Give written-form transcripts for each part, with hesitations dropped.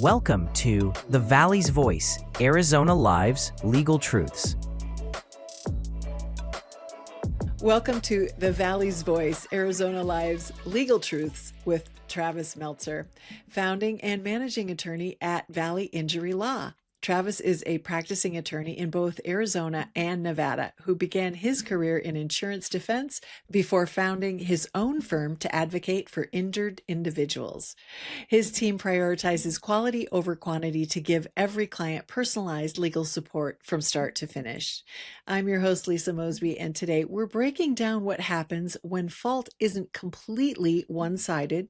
Welcome to The Valley's Voice, Arizona Live's Legal Truths. Welcome to The Valley's Voice, Arizona Live's Legal Truths with Travis Meltzer, founding and managing attorney at Valley Injury Law. Travis is a practicing attorney in both Arizona and Nevada who began his career in insurance defense before founding his own firm to advocate for injured individuals. His team prioritizes quality over quantity to give every client personalized legal support from start to finish. I'm your host, Lisa Mosbey, and today we're breaking down what happens when fault isn't completely one-sided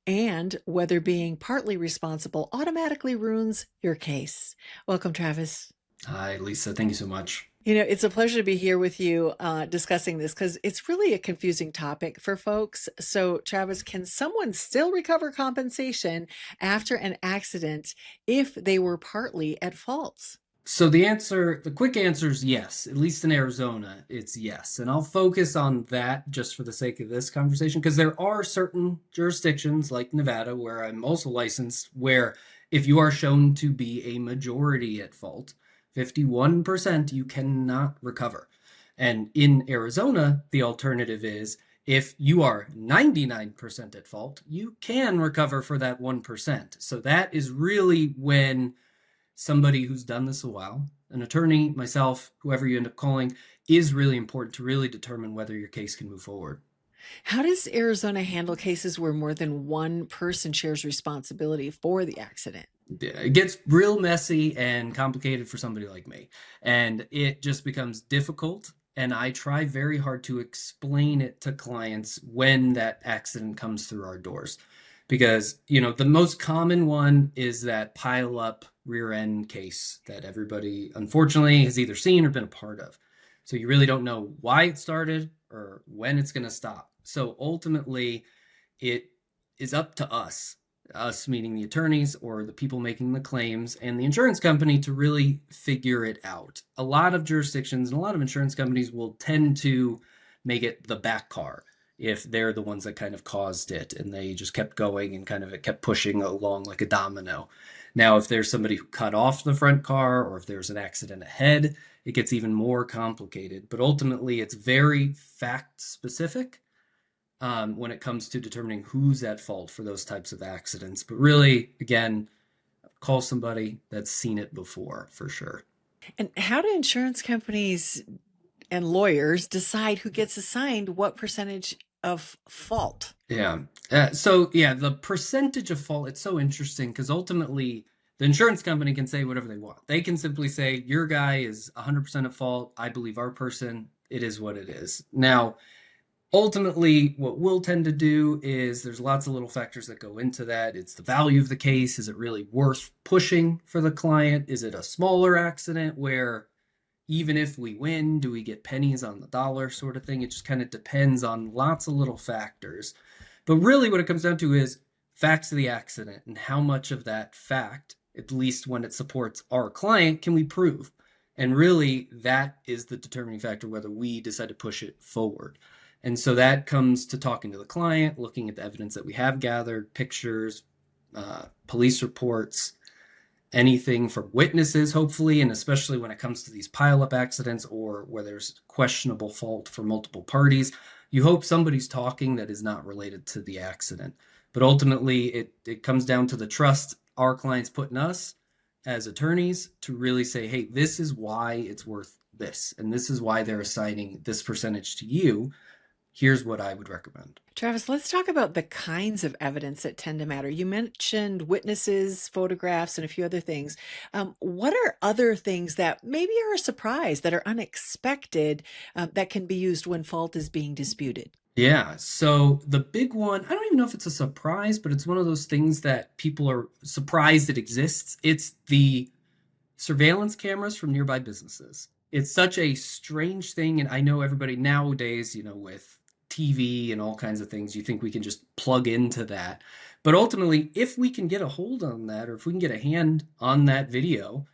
and whether being partly responsible automatically ruins your case. Welcome, Travis. Hi, Lisa. Thank you so much. It's a pleasure to be here with you discussing this because it's really a confusing topic for folks. So, Travis, can someone still recover compensation after an accident if they were partly at fault? So the quick answer is yes. At least in Arizona, it's yes. And I'll focus on that just for the sake of this conversation, because there are certain jurisdictions like Nevada, where I'm also licensed, where if you are shown to be a majority at fault, 51%, you cannot recover. And in Arizona, the alternative is if you are 99% at fault, you can recover for that 1%. So that is really when somebody who's done this a while, an attorney, myself, whoever you end up calling, is really important to really determine whether your case can move forward. How does Arizona handle cases where more than one person shares responsibility for the accident? It gets real messy and complicated for somebody like me, and it just becomes difficult. And I try very hard to explain it to clients when that accident comes through our doors. Because, the most common one is that pile up rear end case that everybody, unfortunately, has either seen or been a part of. So you really don't know why it started or when it's going to stop. So ultimately, it is up to us meaning the attorneys or the people making the claims and the insurance company, to really figure it out. A lot of jurisdictions and a lot of insurance companies will tend to make it the back car if they're the ones that kind of caused it and they just kept going and kind of it kept pushing along like a domino. Now, if there's somebody who cut off the front car or if there's an accident ahead, it gets even more complicated. But ultimately, it's very fact specific when it comes to determining who's at fault for those types of accidents. But really, again, call somebody that's seen it before for sure. And how do insurance companies and lawyers decide who gets assigned what percentage of fault? Yeah. The percentage of fault, it's so interesting because ultimately the insurance company can say whatever they want. They can simply say, your guy is 100% at fault. I believe our person. It is what it is. Now, ultimately, what we'll tend to do is there's lots of little factors that go into that. It's the value of the case. Is it really worth pushing for the client? Is it a smaller accident where even if we win, do we get pennies on the dollar sort of thing? It just kind of depends on lots of little factors. But really what it comes down to is facts of the accident and how much of that fact, at least when it supports our client, can we prove? And really that is the determining factor whether we decide to push it forward. And so that comes to talking to the client, looking at the evidence that we have gathered, pictures, police reports, anything from witnesses, hopefully, and especially when it comes to these pile-up accidents or where there's questionable fault for multiple parties, you hope somebody's talking that is not related to the accident. But ultimately, it comes down to the trust our clients put in us as attorneys to really say, hey, this is why it's worth this, and this is why they're assigning this percentage to you. Here's what I would recommend. Travis, let's talk about the kinds of evidence that tend to matter. You mentioned witnesses, photographs, and a few other things. What are other things that maybe are a surprise, that are unexpected, that can be used when fault is being disputed? Yeah, so the big one, I don't even know if it's a surprise, but it's one of those things that people are surprised it exists. It's the surveillance cameras from nearby businesses. It's such a strange thing, and I know everybody nowadays, with TV and all kinds of things, you think we can just plug into that. But ultimately, if we can get a hold on that, or if we can get a hand on that video,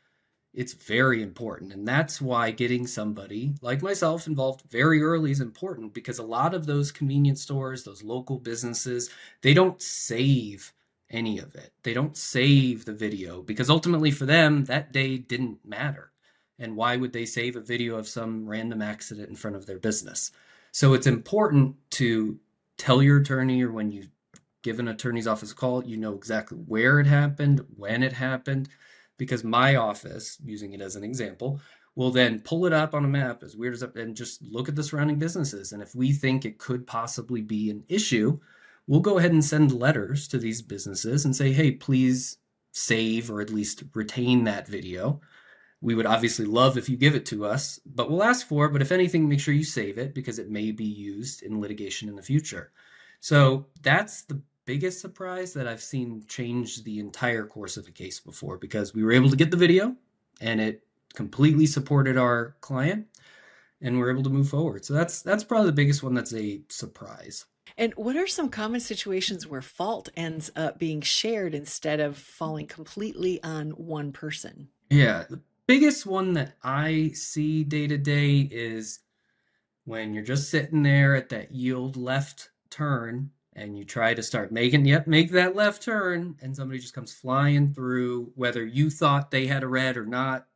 it's very important. And that's why getting somebody like myself involved very early is important, because a lot of those convenience stores, those local businesses, they don't save any of it. They don't save the video because ultimately for them, that day didn't matter. And why would they save a video of some random accident in front of their business? So it's important to tell your attorney, or when you give an attorney's office a call, you know exactly where it happened, when it happened, because my office, using it as an example, will then pull it up on a map, as weird as it, and just look at the surrounding businesses. And if we think it could possibly be an issue, we'll go ahead and send letters to these businesses and say, hey, please save or at least retain that video. We would obviously love if you give it to us, but we'll ask for it. But if anything, make sure you save it because it may be used in litigation in the future. So that's the biggest surprise that I've seen change the entire course of a case before, because we were able to get the video and it completely supported our client and we're able to move forward. So that's probably the biggest one that's a surprise. And what are some common situations where fault ends up being shared instead of falling completely on one person? Yeah, the biggest one that I see day to day is when you're just sitting there at that yield left turn and you try to start make that left turn, and somebody just comes flying through, whether you thought they had a red or not.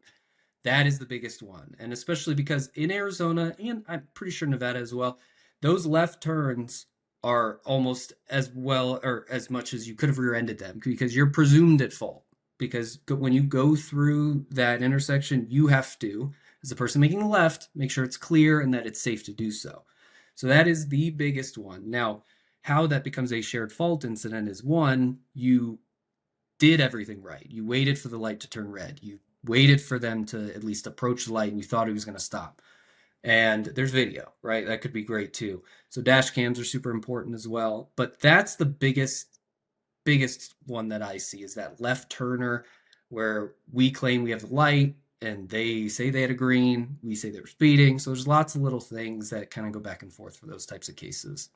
That is the biggest one. And especially because in Arizona, and I'm pretty sure Nevada as well, those left turns are almost as well or as much as you could have rear-ended them, because you're presumed at fault. Because when you go through that intersection, you have to, as the person making the left, make sure it's clear and that it's safe to do so. So that is the biggest one. Now, how that becomes a shared fault incident is, one, you did everything right. You waited for the light to turn red. You waited for them to at least approach the light and you thought he was going to stop. And there's video, right? That could be great too. So dash cams are super important as well. But that's the biggest one that I see, is that left turner where we claim we have the light and they say they had a green, we say they were speeding. So there's lots of little things that kind of go back and forth for those types of cases.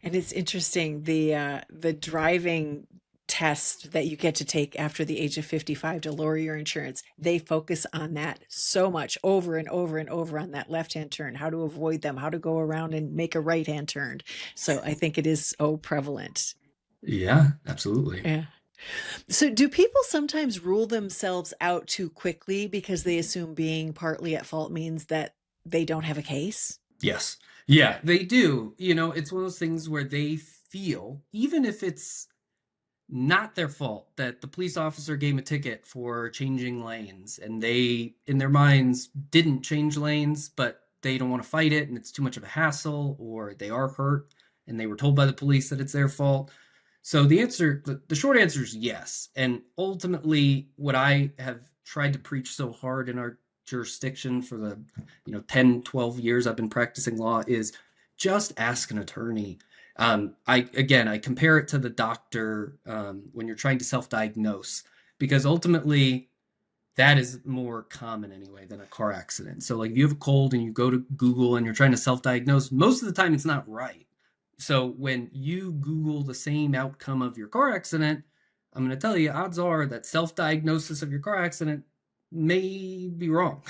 And it's interesting, the driving test that you get to take after the age of 55 to lower your insurance. They focus on that so much, over and over and over, on that left-hand turn, how to avoid them, how to go around and make a right-hand turn. So I think it is so prevalent. Yeah, absolutely. Yeah. So do people sometimes rule themselves out too quickly because they assume being partly at fault means that they don't have a case? Yes. Yeah, they do. It's one of those things where they feel, even if it's not their fault, that the police officer gave a ticket for changing lanes and they, in their minds, didn't change lanes, but they don't want to fight it and it's too much of a hassle, or they are hurt and they were told by the police that it's their fault. So the short answer is yes. And ultimately, what I have tried to preach so hard in our jurisdiction for the 10, 12 years I've been practicing law is just ask an attorney. I compare it to the doctor when you're trying to self-diagnose, because ultimately that is more common anyway than a car accident. So like if you have a cold and you go to Google and you're trying to self-diagnose, most of the time it's not right. So when you Google the same outcome of your car accident, I'm going to tell you, odds are that self-diagnosis of your car accident may be wrong.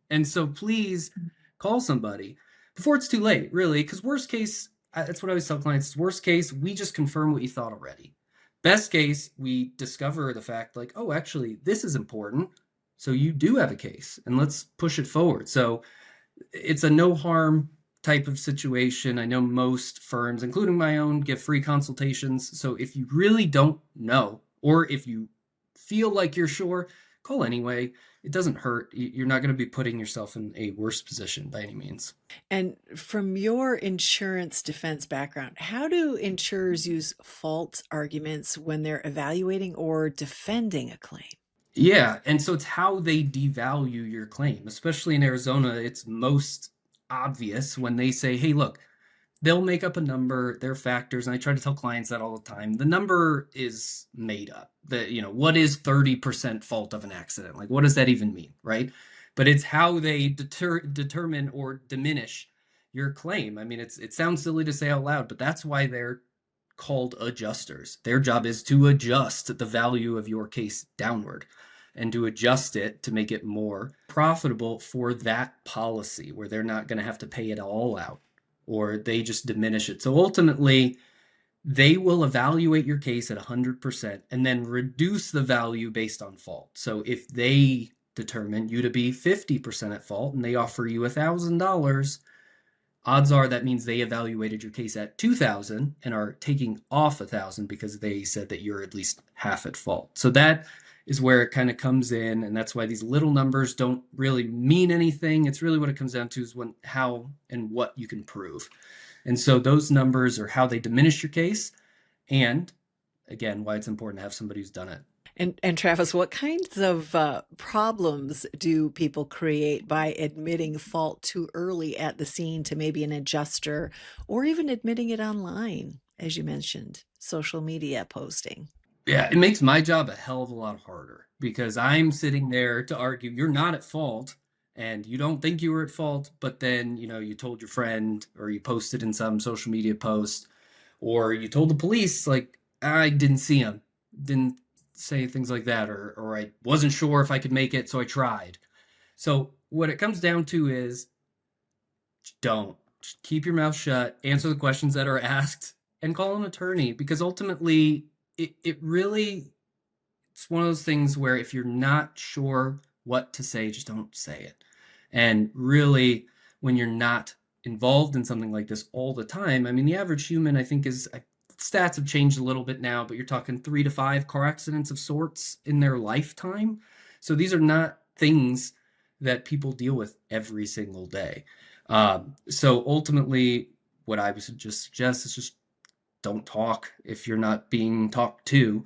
And so please call somebody before it's too late, really, because worst case, that's what I always tell clients, worst case, we just confirm what you thought already. Best case, we discover the fact like, oh, actually, this is important. So you do have a case and let's push it forward. So it's a no harm type of situation. I know most firms, including my own, give free consultations. So if you really don't know, or if you feel like you're sure, call anyway. It doesn't hurt. You're not going to be putting yourself in a worse position by any means. And from your insurance defense background, how do insurers use fault arguments when they're evaluating or defending a claim? Yeah, and so it's how they devalue your claim. Especially in Arizona, it's most obvious when they say, hey, look, they'll make up a number, their factors, and I try to tell clients that all the time. The number is made up. What is 30% fault of an accident? Like, what does that even mean, right? But it's how they determine or diminish your claim. I mean, it sounds silly to say out loud, but that's why they're called adjusters. Their job is to adjust the value of your case downward and to adjust it to make it more profitable for that policy, where they're not going to have to pay it all out, or they just diminish it. So ultimately, they will evaluate your case at 100% and then reduce the value based on fault. So if they determine you to be 50% at fault and they offer you $1,000, odds are that means they evaluated your case at 2,000 and are taking off 1,000 because they said that you're at least half at fault. So that is where it kind of comes in, and that's why these little numbers don't really mean anything. It's really what it comes down to is how and what you can prove. And so those numbers are how they diminish your case, and again, why it's important to have somebody who's done it. And Travis, what kinds of problems do people create by admitting fault too early at the scene to maybe an adjuster, or even admitting it online, as you mentioned, social media posting? Yeah, it makes my job a hell of a lot harder because I'm sitting there to argue you're not at fault and you don't think you were at fault, but then, you told your friend or you posted in some social media post or you told the police, like, I didn't see him, didn't say things like that, or I wasn't sure if I could make it, so I tried. So what it comes down to is don't. Just keep your mouth shut, answer the questions that are asked, and call an attorney because ultimately it really it's one of those things where if you're not sure what to say, just don't say it. And really, when you're not involved in something like this all the time, I mean, the average human, I think, stats have changed a little bit now, but you're talking 3 to 5 car accidents of sorts in their lifetime. So these are not things that people deal with every single day. So ultimately, what I would just suggest is just don't talk if you're not being talked to.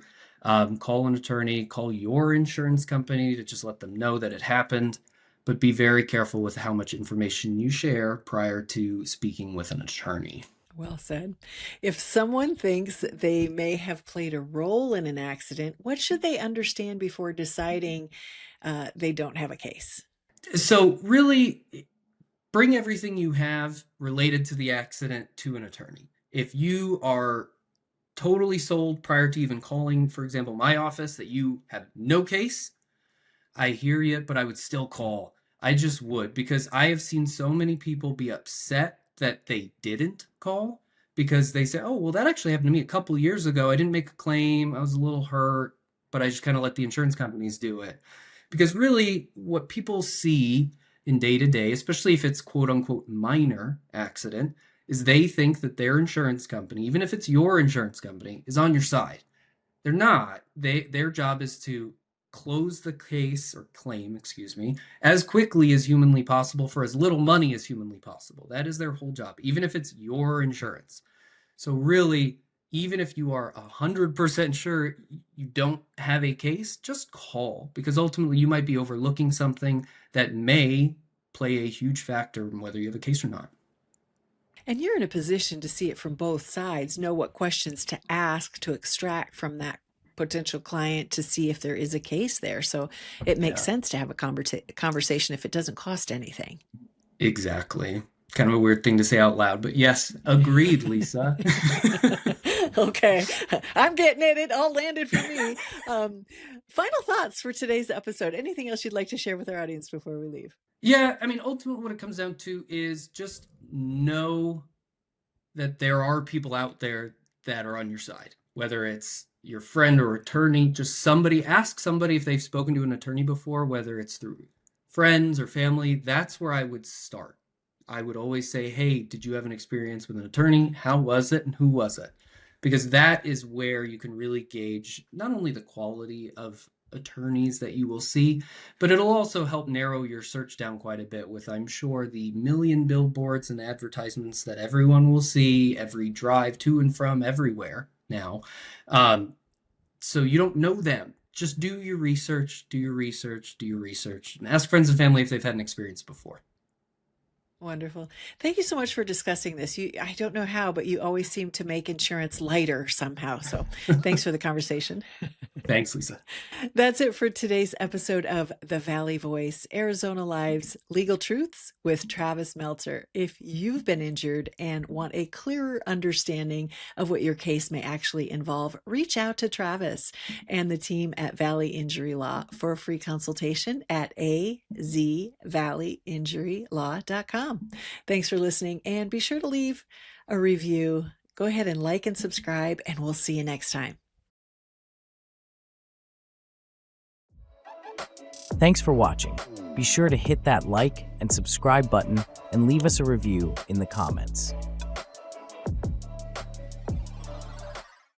Call an attorney, call your insurance company to just let them know that it happened, but be very careful with how much information you share prior to speaking with an attorney. Well said. If someone thinks they may have played a role in an accident, what should they understand before deciding they don't have a case? So really bring everything you have related to the accident to an attorney. If you are totally sold prior to even calling, for example, my office, that you have no case, I hear you, but I would still call. I just would, because I have seen so many people be upset that they didn't call because they say, oh, well, that actually happened to me a couple years ago. I didn't make a claim. I was a little hurt, but I just kind of let the insurance companies do it. Because really, what people see in day to day, especially if it's quote unquote minor accident, is they think that their insurance company, even if it's your insurance company, is on your side. They're not. Their job is to close the case or claim, excuse me, as quickly as humanly possible for as little money as humanly possible. That is their whole job, even if it's your insurance. So really, even if you are 100% sure you don't have a case, just call because ultimately you might be overlooking something that may play a huge factor in whether you have a case or not. And you're in a position to see it from both sides, know what questions to ask to extract from that potential client to see if there is a case there. So it makes Yeah, sense to have a conversation if it doesn't cost anything. exactly. Kind of a weird thing to say out loud, but yes, agreed, Lisa. Okay, I'm getting it. It all landed for me. Final thoughts for today's episode. Anything else you'd like to share with our audience before we leave? Yeah, I mean, ultimately, what it comes down to is just know that there are people out there that are on your side, whether it's your friend or attorney, just somebody, ask somebody if they've spoken to an attorney before, whether it's through friends or family. That's where I would start. I would always say, hey, did you have an experience with an attorney? How was it and who was it? Because that is where you can really gauge not only the quality of attorneys that you will see, but it'll also help narrow your search down quite a bit with, I'm sure, the million billboards and advertisements that everyone will see every drive to and from everywhere now. Um, so you don't know them. Just do your research, do your research, do your research, and ask friends and family if they've had an experience before. Wonderful. Thank you so much for discussing this. I don't know how, but you always seem to make insurance lighter somehow. So thanks for the conversation. Thanks, Lisa. That's it for today's episode of The Valley Voice, Arizona Live's Legal Truths with Travis Meltzer. If you've been injured and want a clearer understanding of what your case may actually involve, reach out to Travis and the team at Valley Injury Law for a free consultation at azvalleyinjurylaw.com. Thanks for listening, and be sure to leave a review, Go ahead and like and subscribe, and we'll see you next time. Thanks for watching. Be sure to hit that like and subscribe button and leave us a review in the comments.